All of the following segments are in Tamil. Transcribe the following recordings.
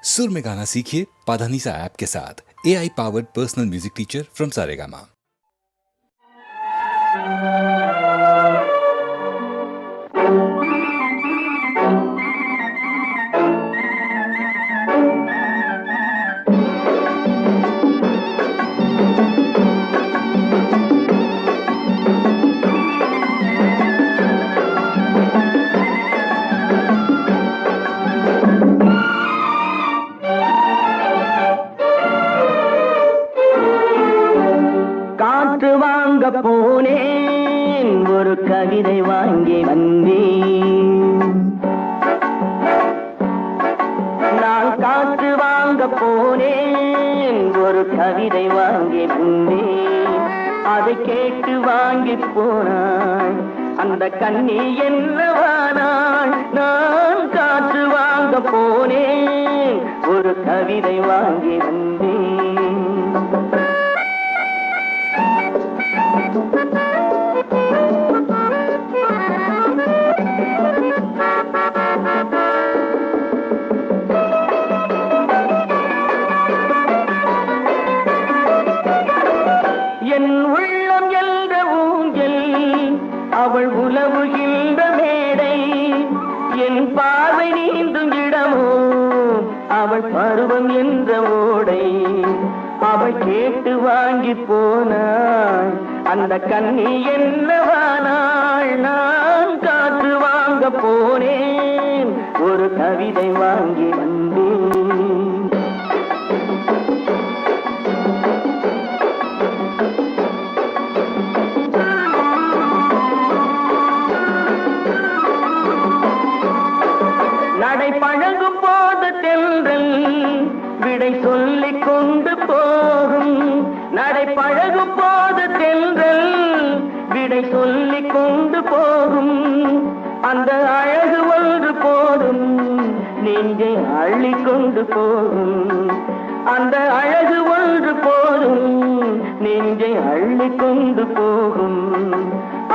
सुर में गाना सीखिए पाधानीसा ऐप के साथ। AI powered personal music teacher from Saregama. போனேன் ஒரு கவிதை வாங்கி வந்தேன். நான் காற்று வாங்க போனேன் ஒரு கவிதை வாங்கி வந்தேன். அதை கேட்டு வாங்கி போனாள் அந்த கண்ணி என்னவானாள். நான் காற்று வாங்க போனேன் ஒரு கவிதை வாங்கி வந்தேன். என் உள்ளம் என்ற ஊஞ்சல் அவள் உலவுகின்ற மேடை. என் பார்வை நீந்தும் இடமோ அவள் பருவம் என்ற ஓடை. அவள் கேட்டு வாங்கி போனாள் அந்த கண்ணி என்னவானாள். நான் காற்று வாங்க போனேன் ஒரு கவிதை வாங்கி வந்தேன். நடை பழகும் போது தென்றல் விடை சொல்லிக் கொண்டு போகும். நடை பழகும் போது தென்றல் விடை சொல்லிக் கொண்டு போகும். அந்த அழகு ஒன்று போதும் நெஞ்சை அள்ளிக்கொண்டு போகும். அந்த அழகு ஒன்று போதும் நெஞ்சை அள்ளிக்கொண்டு போகும்.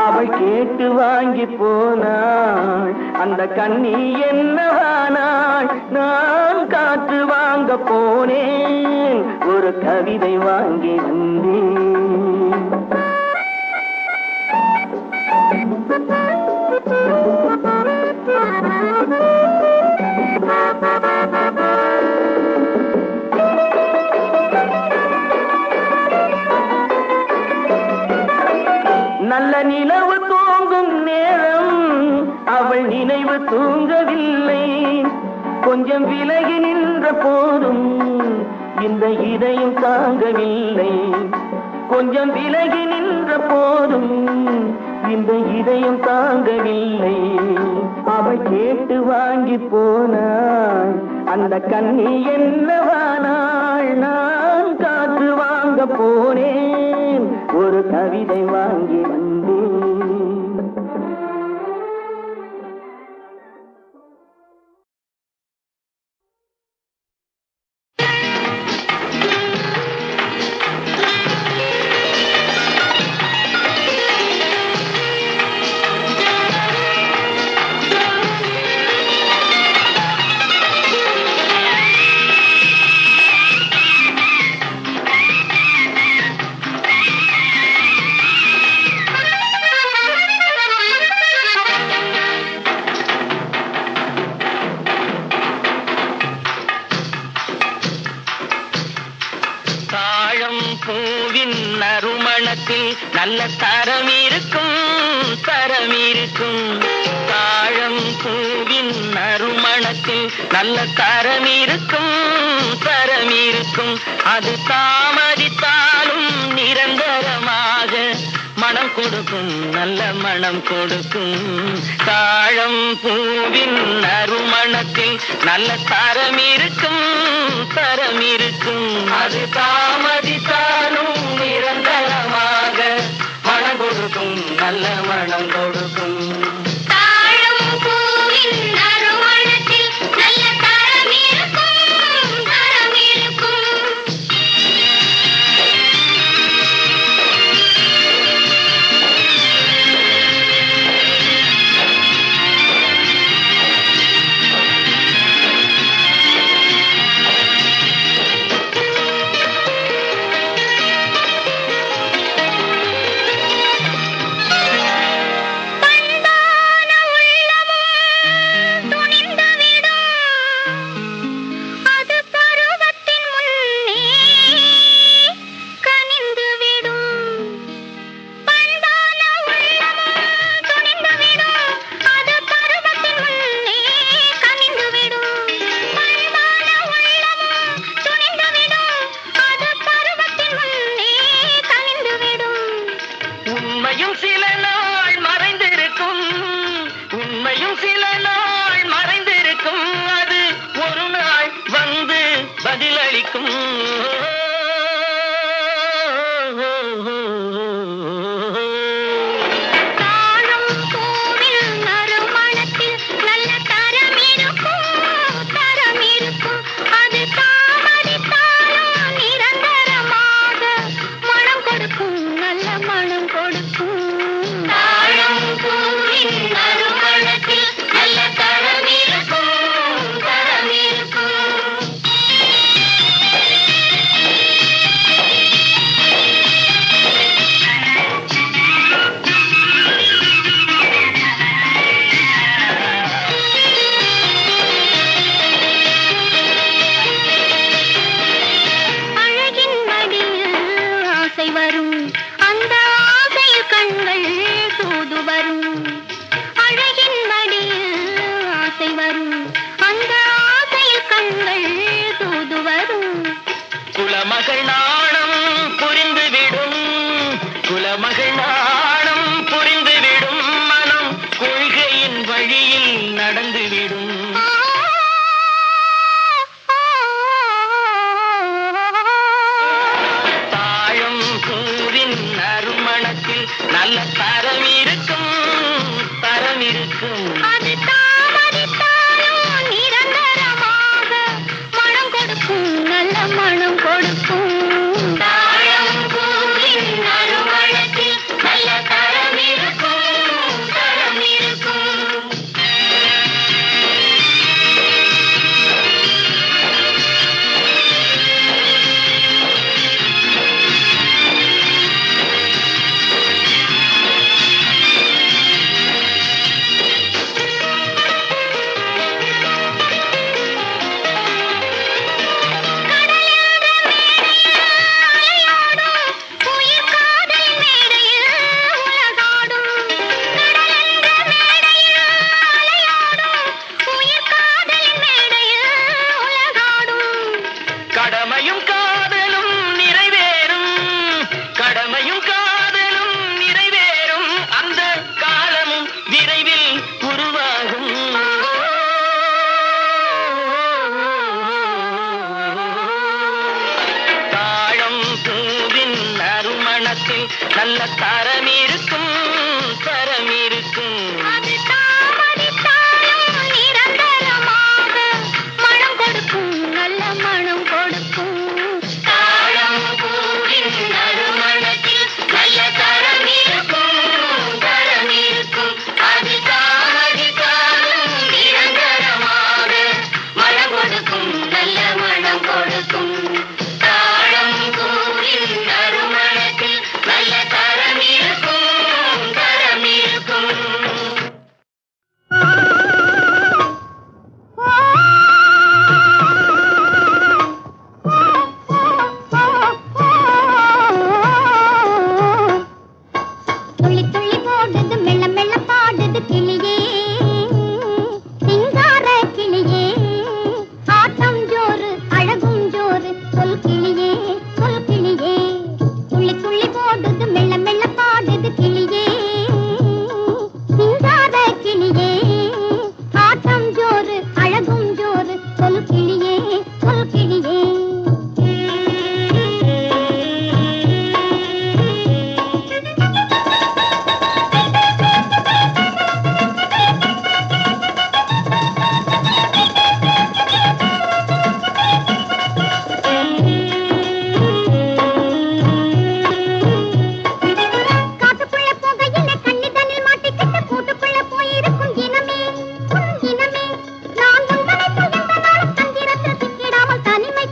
அவள் கேட்டு வாங்கி போனாள் அந்த கண்ணி என்னவானாள். நான் காற்று வாங்க போனேன் ஒரு கவிதை வாங்கி வந்தேன். நல்ல நிலவு தூங்கும் நேரம் அவள் நினைவு தூங்கவில்லை. கொஞ்சம் விலகி நின்ற போதும் இந்த இதயம் தாங்கவில்லை. கொஞ்சம் விலகி நின்ற போதும் இந்த இதயம் தாங்கவில்லை. அவள் கேட்டு வாங்கி போனாள் அந்த கண்ணி என்னவானாள். நான் காற்று வாங்க போனேன் ஒரு கவிதை வாங்கி வந்தேன். பூவின் நறுமணத்தில் நல்ல தரம் இருக்கும் தரம் இருக்கும். தாழம் பூவின் நறுமணத்தில் நல்ல தரம் இருக்கும் தரம் இருக்கும். அது தாமதித்தாலும் நிரந்தரமாக மனம் கொடுக்கும் நல்ல மனம் கொடுக்கும். தாழம் பூவின் நறுமணத்தில் நல்ல தரம் இருக்கும் தரம் இருக்கும். அது தாமதித்தாலும் நிரந்தரமாக மனம் கொடுக்கும் நல்ல மனம் கொடுக்கும். இருக்கும் குலமகள் நாணம் புரிந்துவிடும் குலமகள் நாணம் புரிந்துவிடும் மனம் கொள்கையின் வழியில் நடந்துவிடும் தாழம் பூவின் நறுமணத்தில் நல்ல தரம் இருக்கும் தரம் இருக்கும் மனம் கொடுக்கும் தாழம் பூவின் நறுமணத்தில் நல்ல தரம் இருக்கும் தரம் இருக்கும் நல்ல தரம் இருக்கும் தரம் இருக்கும் நிரந்தரமாக மனம் கொடுக்கும் நல்ல மனம் கொடுக்கும் தாழம் பூவின் நறுமணத்தில் நல்ல தரம் இருக்கும் தரம் இருக்கும் அது தாமதித்தாலும் நிரந்தரமாக மனம் கொடுக்கும் நல்ல மனம் கொடுக்கும் தாழம் பூவின் நறுமணத்தில் நல்ல தரம் இருக்கும் தரம் இருக்கும் துள்ளி துள்ளி போடுது மெல்ல மெல்ல பாடுது கிளியே சிங்கார கிளியே ஆட்டம் ஜோறு அழகும் ஜோறு சொல் கிளியே சொல் கிளியே துள்ளி துள்ளி போடுது மெல்ல மெல்ல பாடுது கிளியே சிங்கார கிளியே ஆட்டம் ஜோறு அழகும் ஜோறு சொல் கிளியே சொல் கிளியே காட்டுக்குள்ள போகையில கண்ணிதனில் மாட்டிக்கிட்டு கூட்டுக்குள்ள போயிருக்கும் இனமே உன் இனமே நான் உன் நினைப்பு எந்த நாளும் தந்திரத்தில் சிக்கிடாமல் தனிமை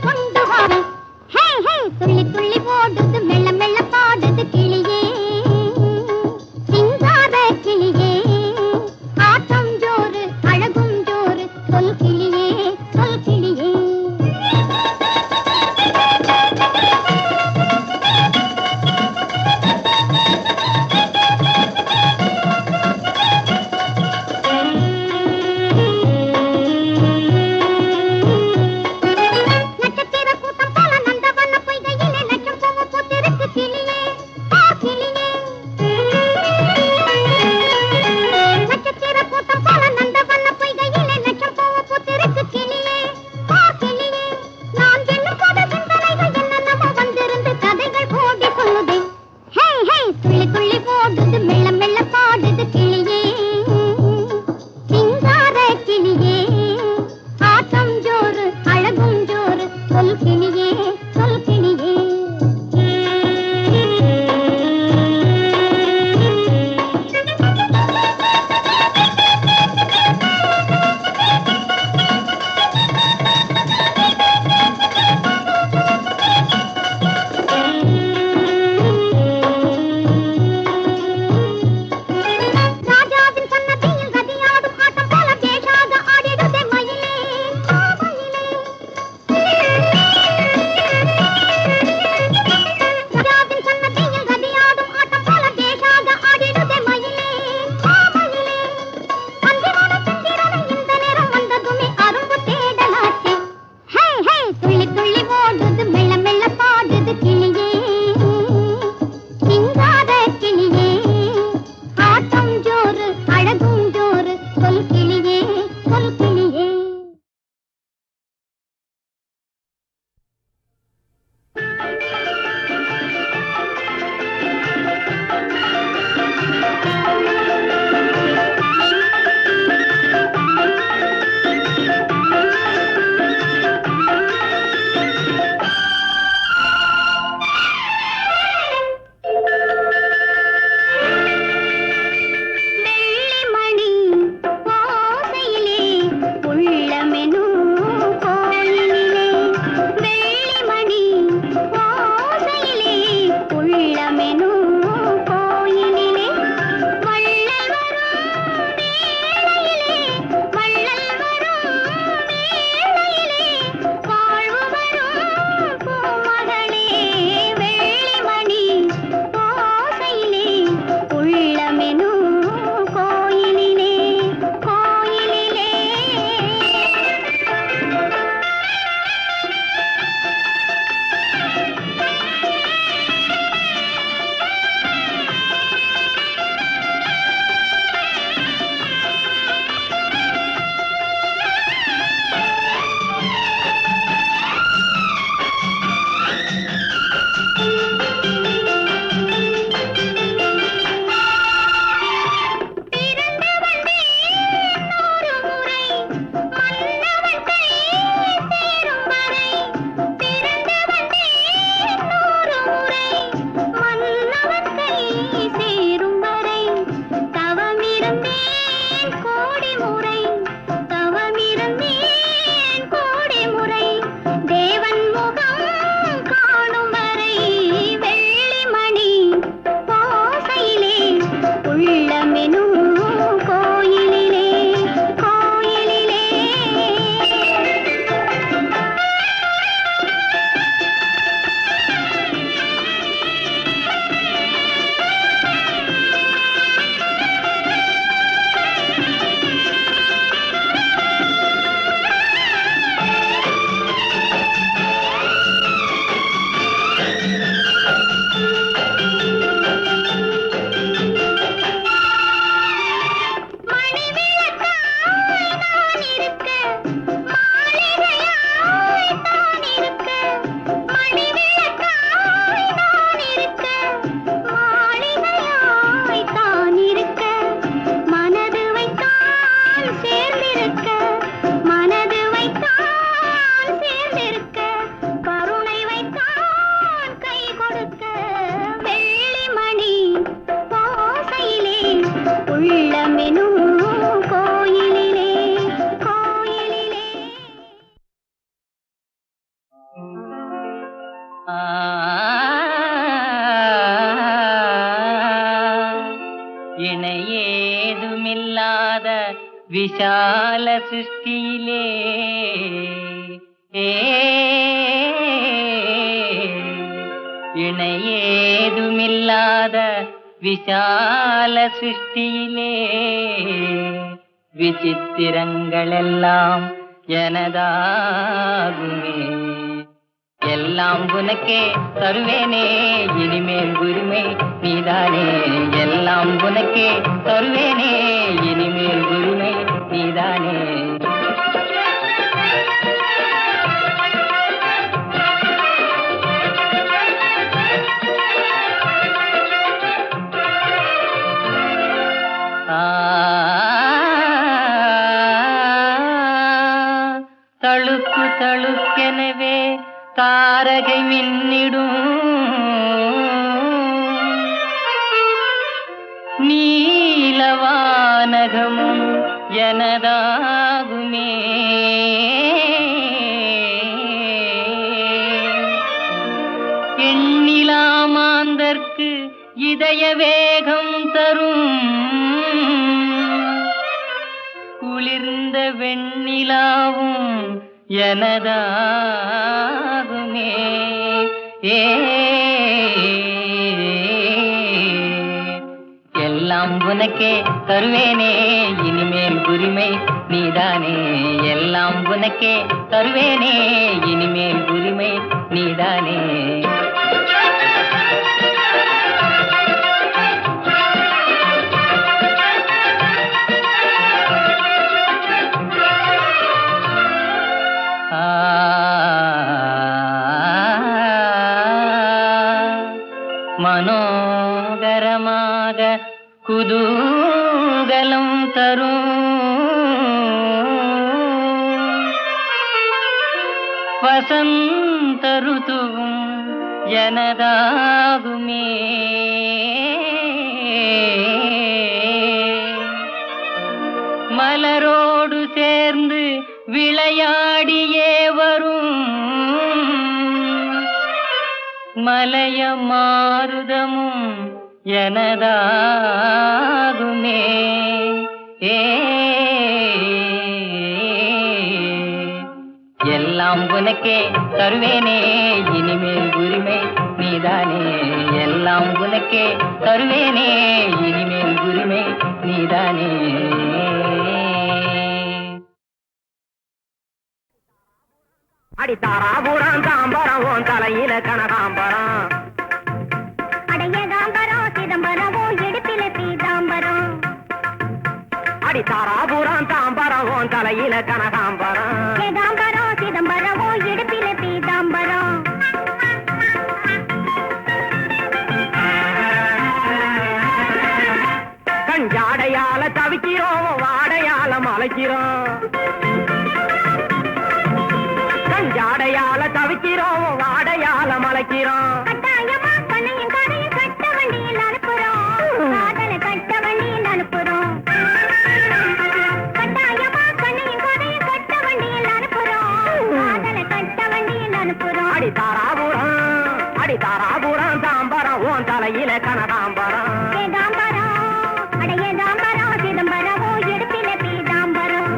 ஆ, இணையேதுமில்லாத விஷால சிருஷ்டியிலே ஏ, இணையேதுமில்லாத விஷால சிருஷ்டியிலே விசித்திரங்களெல்லாம் எனதாகுமே. எல்லாம் உனக்கே தருவேனே இனிமேல் உரிமை நீதானே. எல்லாம் உனக்கே தருவேனே இனிமேல் உரிமை நீதானே. தழுக்கு தழுக்கெனவே தாரகை மின்னிடும் நீலவானகமும் எனதாகுமே. எண்ணிலாமாந்தற்கு இதய வேகம் தரும் குளிர்ந்த வெண்ணிலாவும் எனதாகுமே. ஏ, எல்லாம் உனக்கே தருவேனே இனிமேல் உரிமை நீதானே. எல்லாம் உனக்கே தருவேனே இனிமேல் உரிமை நீதானே. மனோகரமாக குதூகலம் தரும் வசந்த ருதுவும் எனதாகுமே. மலரோடு சேர்ந்து விளையாடியே வரும் மலைய மாருதமும் எனதாகுமே. ஏ, எல்லாம் உனக்கே தருவேனே இனிமேல் உரிமை நீதானே. எல்லாம் உனக்கே தருவேனே இனிமேல் உரிமை நீதானே. அடித்தாராபுரம் தாம்பரம் உன் தலையில கனகாம்பரம். அடையதாம்பரம் சிதம்பரம் இடுப்பில பீதாம்பரம். அடித்தாராபுரம் தாம்பரம் உன் தலையில கனகாம்பரம். ஏகாம்பரம் சிதம்பரம் இடுப்பில பீதாம்பரம். கஞ்சாடையால தவிக்கிறோம் வாடையால மலைக்கிறோம். கஞ்சாடையால தவிக்கிறோம் வாடையால மலைக்கிறோம். கட்டாயமா கண்ணையும் காதையும் கட்ட வண்டியில் அனுப்புறோம். காதல கட்ட வண்டியில் அனுப்புறோம். கட்டாயமா கண்ணையும் காதையும் கட்ட வண்டியில் அனுப்புறோம். காதல கட்ட வண்டியில் அனுப்புறோம். அடித்தாராபுரம் தாம்பரம் உன் தலையில கனகாம்பரம். ஏகாம்பரம் அடையதாம்பரம் சிதம்பரம் இடுப்பில பீதாம்பரம்.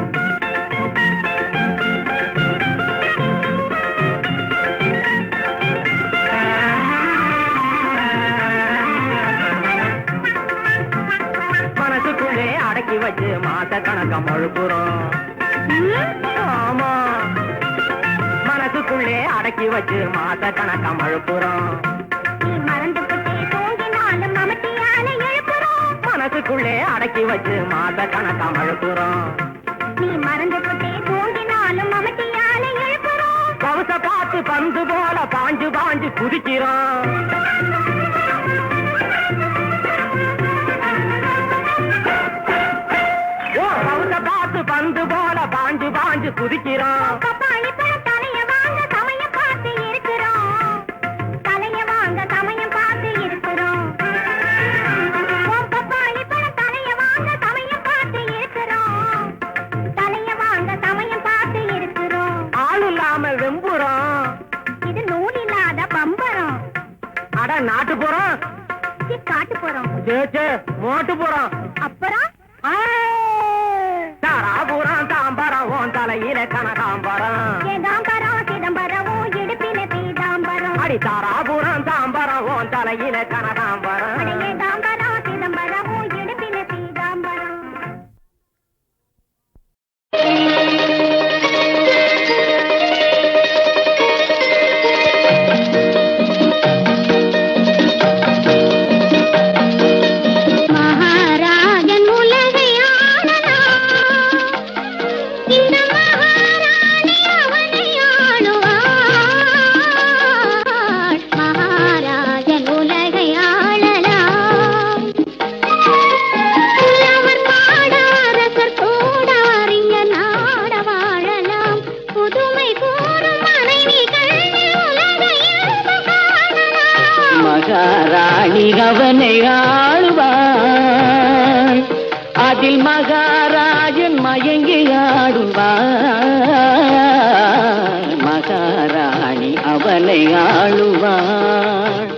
மனசுக்குள்ளே அடக்கி வச்சு மாச கணக்கம் அழுப்புறோம். ஆமா, மனசுக்குள்ளே அடக்கி வச்சு மாச கணக்கம் அழுப்புறோம். நீ மறந்து போட்டே தூங்கினாலும் மமட்டியால எழுப்புறோம். மனசுக்குள்ளே அடக்கி வச்சு மாச கணக்கம் அழுப்புறோம். நீ மறந்து போட்டே தூங்கினாலும் மமட்டியால எழுப்புறோம். கவுச பார்த்து பந்து போல பாஞ்சு பாஞ்சு குதிக்கிறோம். கவுச பார்த்து பந்து போல பாஞ்சு பாஞ்சு குதிக்கிறோம். பப்பாளி பழம் தலைய வாங்க சமயம் பார்த்து இருக்கிறோம். தலைய வாங்க சமயம் பார்த்து இருக்கிறோம். பப்பாளி பழம் தலைய வாங்க சமயம் பார்த்து இருக்கிறோம். தலைய வாங்க சமயம் பார்த்து இருக்கிறோம். ஆள் இல்லாம வெம்புறோம். நாட்டு போறோம் காட்டு போறோம் சே மோட்டு போறோம் அப்புறம் தாராபுரம் தாம்பரம் உன் தலையில கனகாம்பரம் ஏகாம்பரம் சிதம்பரம் இடுப்பில பீதாம்பரம் அடி தாராபுரம் தாம்பரம் உன் தலையில கனகாம்பரம் ஏகாம்பரம் சிதம்பரம் இடுப்பில பீதாம்பரம் மகாராஜன் உலகை ஆளலாம் இந்த மகாராணி அவனை ஆளுவாள் மகாராஜன் உலகை ஆளலாம் புலவர் பாட அரசர் கூட அறிஞர் நாட வாழலாம் புதுமை கூறும் மனைவிகள் உலகை இன்பம் காணலாம் மகாராணி அவனை ஆளுவாள் அதில் மகாராஜன் மயங்கி ஆடுவாள் மகாராணி அவனை ஆளுவாள்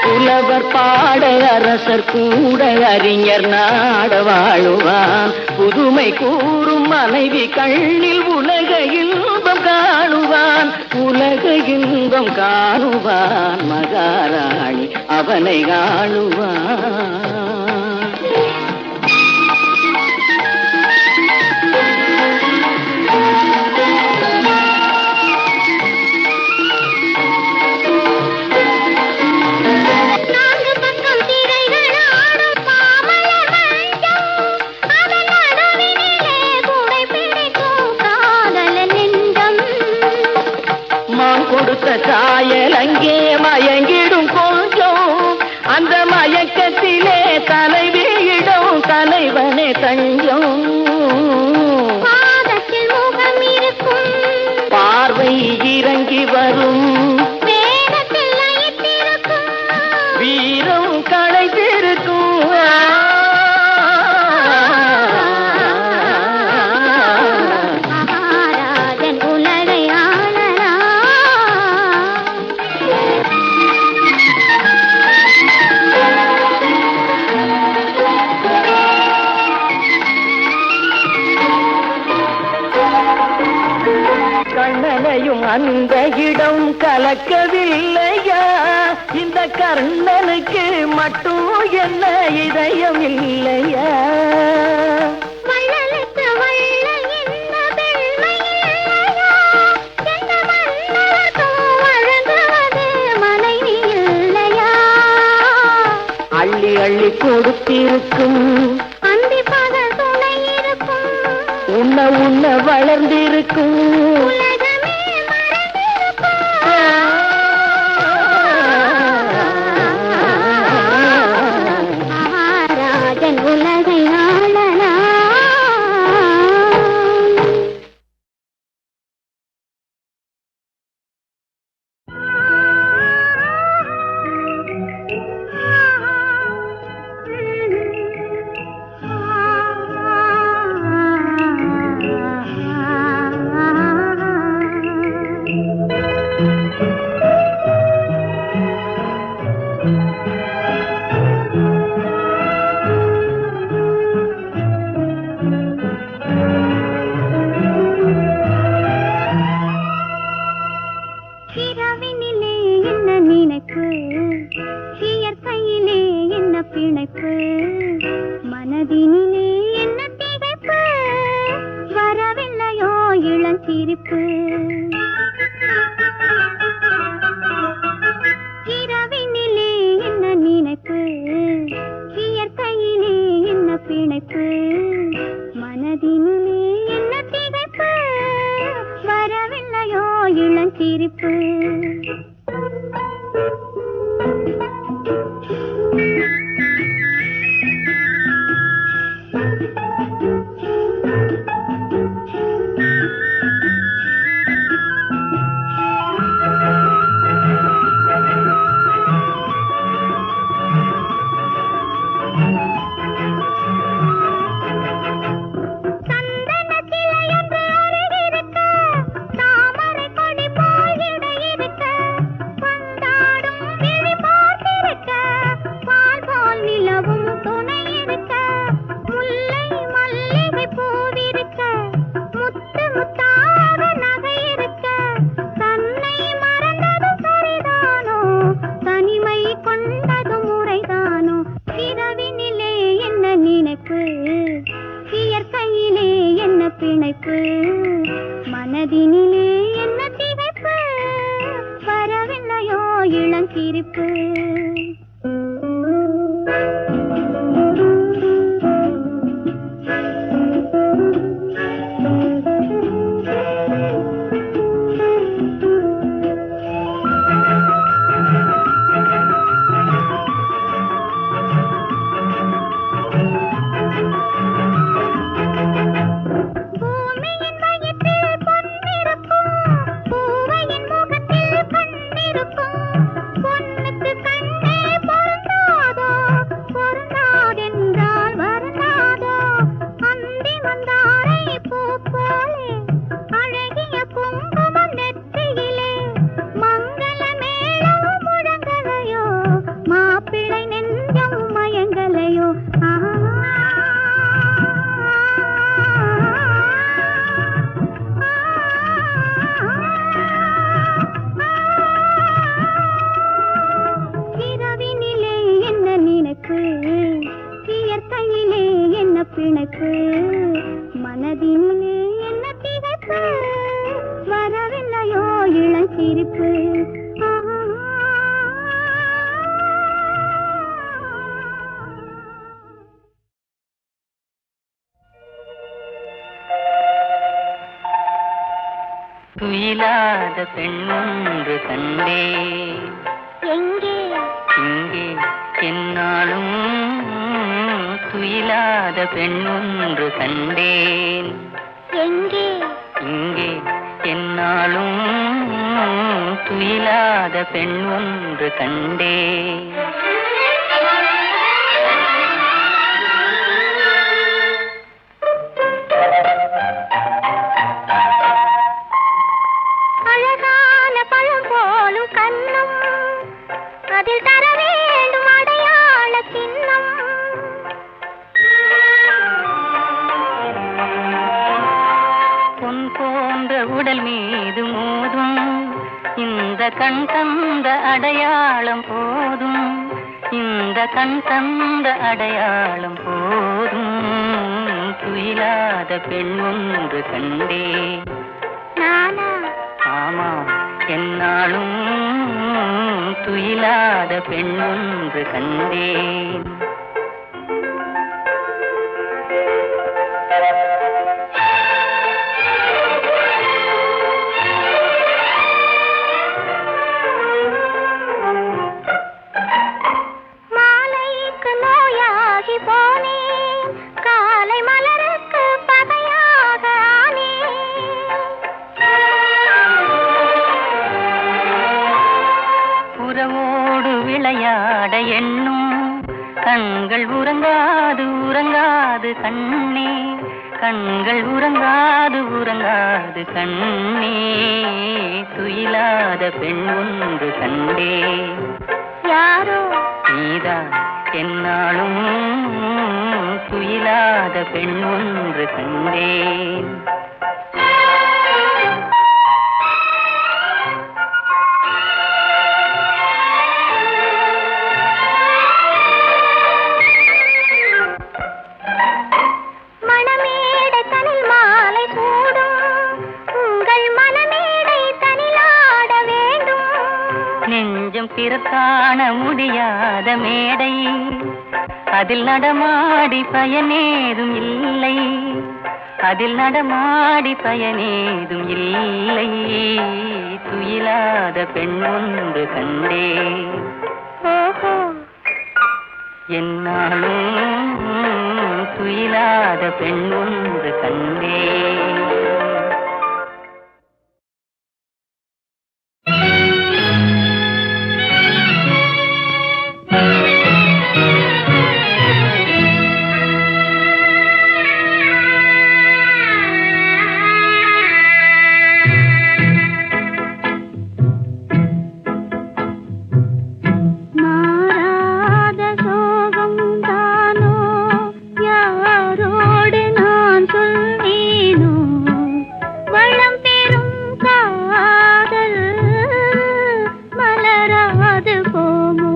புலவர் பாட அரசர் கூட அறிஞர் நாட வாழுவான் புதுமை கூறும் மனைவி கண்ணில் உலக இன்பம் காணுவான் உலக இன்பம் காணுவான் மகாராணி அவனை ஆளுவான் நான்கு பக்கம் திரைகள் ஆடும் மாமலர் மஞ்சம் அதன் நடுவினிலே குடை பிடிக்கும் காதலன் நெஞ்சம் மான் கொடுத்த சாயல் அங்கே மயங்கிடும் கொஞ்சம் அந்த மயக்கத்திலே தலைவியிடும் தலைவனே தஞ்சம் பாதத்தில் முகம் இருக்கும் பார்வை இறங்கி வரும் வேதத்தில் லயித்திருக்கும் வீரம் களைத்திருக்கும் மகாராஜன் உலகை ஆளலாம் கண்ணனையும் அந்த இடம் கலக்கவில்லையா இந்த கர்ணனுக்கு மட்டும் என்ன இதயம் இல்லையா வள்ளலுக்கு வள்ளல் என்ன பெண்மை இல்லையா எந்த மன்னருக்கும் வழங்குவது மனைவி இல்லையா அள்ளி அள்ளி கொடுத்திருக்கும் அந்தி பகல் துணை இருக்கும் உன்ன உன்ன வளர்ந்திருக்கும் உலகமே மறந்திருக்கும் மகாராஜன் உலகை ஆளலாம் இரவினிலே என்ன நினைப்பு இயற்கையிலே என்ன பிணைப்பு மனதினிலே என்ன திகைப்பு வரவில்லையோ இளஞ்சிரிப்பு இரவினிலே என்ன நினைப்பு இயற்கையிலே என்ன பிணைப்பு மனதினிலே என்ன திகைப்பு வரவில்லையோ இளஞ்சிரிப்பு சந்தன சிலையொன்று அருகிருக்க, தாமரை கொடி போல் இடை இருக்க, சிரிப்பு மனதிலே என்ன திகைப்பு வரவில்லையோ இளஞ்சிரிப்பு துயிலாத பெண்ணொன்று கண்டே எங்கே இங்கே என்னாலும் துயிலாத பெண்ணொன்று கண்டேன் எங்கே இங்கே என்னாலும் துயிலாத பெண் ஒன்று கண்டேன் அழகான பழம் போலும் கண்ணும் அதில் தர வேண்டும் அடையாள சின்னம் பொன் போன்ற உடல் மீது மோதும் இந்த கண் தந்த அடையாளம் போதும் இந்த கண் தந்த அடையாளம் போதும் துயிலாத பெண் ஒன்று கண்டே நானா ஆமா என்னாலும் துயிலாத பெண் ஒன்று கண்டேன் மாலைக்கு நோயாகி போனேன் காலை மலருக்கு பகையாக ஆனேன் உறவோடு விளையாட எண்ணும் கண்கள் உறங்காது உறங்காது கண்ணே கண்கள் உறங்காது உறங்காது கண்ணே துயிலாத பெண் ஒன்று கண்டே யாரோ நீதான் என்னாலும் துயிலாத பெண் ஒன்று கண்டேன் மணமேடை தனில் மாலை சூடும் உங்கள் மனமேடை தனிலாட வேண்டும் நெஞ்சம் பிறக்காண முடியாத மேடை அதில் நடமாடி பயனேதும் இல்லை அதில் நடமாடி பயனேதும் இல்லை துயிலாத பெண் ஒன்று கண்டே ஓஹோ என்னாலும் துயிலாத பெண் ஒன்று கண்டே மாறாத சோகம் தானோ யாரோடு நான் சொல்வேனோ வளம் பெறும் காதல் மலராது போமோ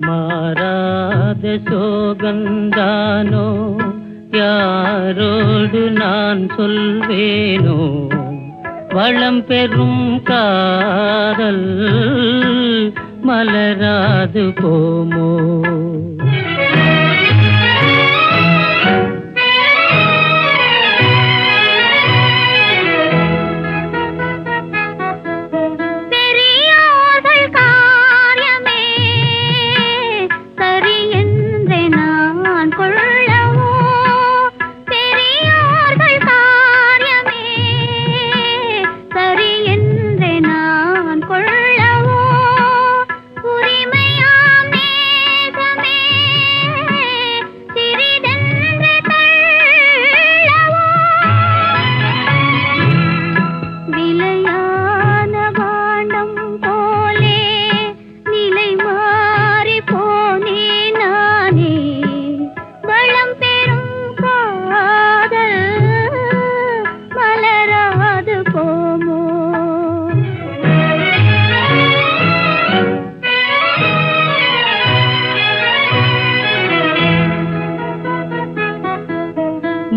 மாறாத சோகந்தானோ யாரோடு நான் சொல்வேனோ வளம் பெறும் காதல் மலராது போமோ.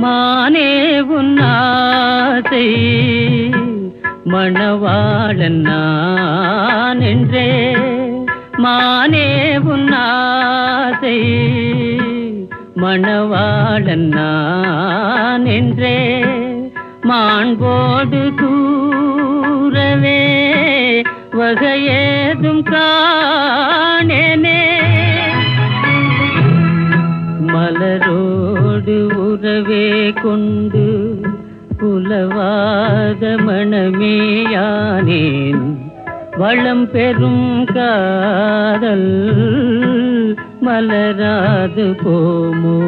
மானே உன்னாசை மணவாளன் நான் என்றே, மானே உன்னாசை மணவாளன் நான் என்றே, மாண்போடு கூறவே வகையேதும் காணேனே. மலரோடு உறவே கொண்டு புலவாத மணமேயானேன், வளம் பெறும் காதல் மலராது போமோ.